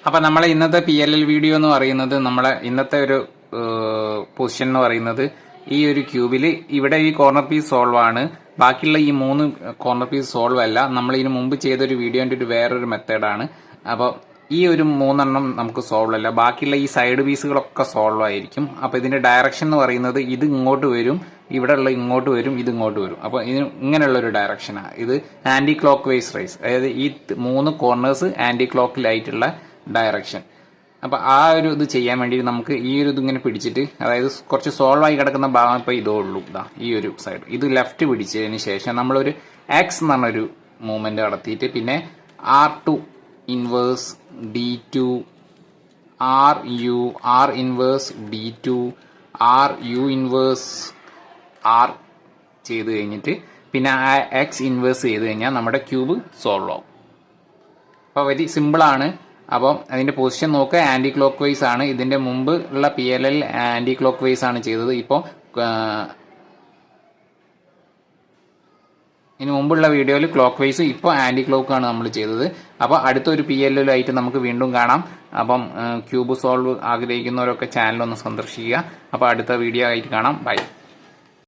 അപ്പൊ നമ്മളെ ഇന്നത്തെ PLL വീഡിയോ എന്ന് പറയുന്നത് നമ്മളെ ഇന്നത്തെ ഒരു പൊസിഷൻ എന്ന് പറയുന്നത് ഈ ഒരു ക്യൂബിൽ ഇവിടെ ഈ കോർണർ പീസ് സോൾവ് ആണ്. ബാക്കിയുള്ള ഈ 3 കോർണർ പീസ് സോൾവ് അല്ല. നമ്മൾ ഇതിനു മുമ്പ് ചെയ്തൊരു വീഡിയോന്റെ ഒരു വേറൊരു മെത്തേഡാണ്. അപ്പോൾ ഈ ഒരു 3 നമുക്ക് സോൾവ് അല്ല. ബാക്കിയുള്ള ഈ സൈഡ് പീസുകളൊക്കെ സോൾവ് ആയിരിക്കും. അപ്പൊ ഇതിന്റെ ഡയറക്ഷൻ എന്ന് പറയുന്നത് ഇത് ഇങ്ങോട്ട് വരും, ഇവിടെ ഉള്ള ഇങ്ങോട്ട് വരും, ഇത് ഇങ്ങോട്ട് വരും. അപ്പൊ ഇതിന് ഇങ്ങനെയുള്ള ഒരു ഡയറക്ഷനാണ്. ഇത് ആന്റി ക്ലോക്ക് വൈസ് റൈസ്, അതായത് ഈ 3 കോർണേഴ്സ് ആന്റി ക്ലോക്കിലായിട്ടുള്ള ഡയറക്ഷൻ. അപ്പൊ ആ ഒരു ഇത് ചെയ്യാൻ വേണ്ടി നമുക്ക് ഈ ഒരു ഇതിങ്ങനെ പിടിച്ചിട്ട്, അതായത് കുറച്ച് സോൾവ് ആയി കിടക്കുന്ന ഭാഗം ഇപ്പൊ ഇതേ ഉള്ളൂ. ഈ ഒരു സൈഡ് ഇത് ലെഫ്റ്റ് പിടിച്ചതിന് ശേഷം നമ്മളൊരു എക്സ് എന്ന് പറഞ്ഞൊരു മൂവ്മെന്റ് നടത്തിയിട്ട് പിന്നെ R2 inverse D2 R inverse D2 RU inverse R ചെയ്ത് കഴിഞ്ഞിട്ട് പിന്നെ ആ എക്സ് ഇൻവേഴ്സ് ചെയ്ത് കഴിഞ്ഞാൽ നമ്മുടെ ക്യൂബ് സോൾവ് ആവും. അപ്പോൾ വെരി സിമ്പിളാണ്. അപ്പം അതിന്റെ പൊസിഷൻ നോക്കുക, ആന്റി ക്ലോക്ക് വൈസ് ആണ്. ഇതിന്റെ മുമ്പ് ഉള്ള PLL ആന്റി ക്ലോക്ക് വൈസ് ആണ് ചെയ്തത്. ഇപ്പോൾ ഇതിന് മുമ്പുള്ള വീഡിയോയിൽ ക്ലോക്ക് വൈസ്, ഇപ്പോൾ ആന്റി ക്ലോക്ക് ആണ് നമ്മൾ ചെയ്തത്. അപ്പോൾ അടുത്തൊരു PLL ആയിട്ട് നമുക്ക് വീണ്ടും കാണാം. അപ്പം ക്യൂബ് സോൾവ് ആഗ്രഹിക്കുന്നവരൊക്കെ ചാനൽ ഒന്ന് സന്ദർശിക്കുക. അപ്പോൾ അടുത്ത വീഡിയോ ആയിട്ട് കാണാം. ബൈ.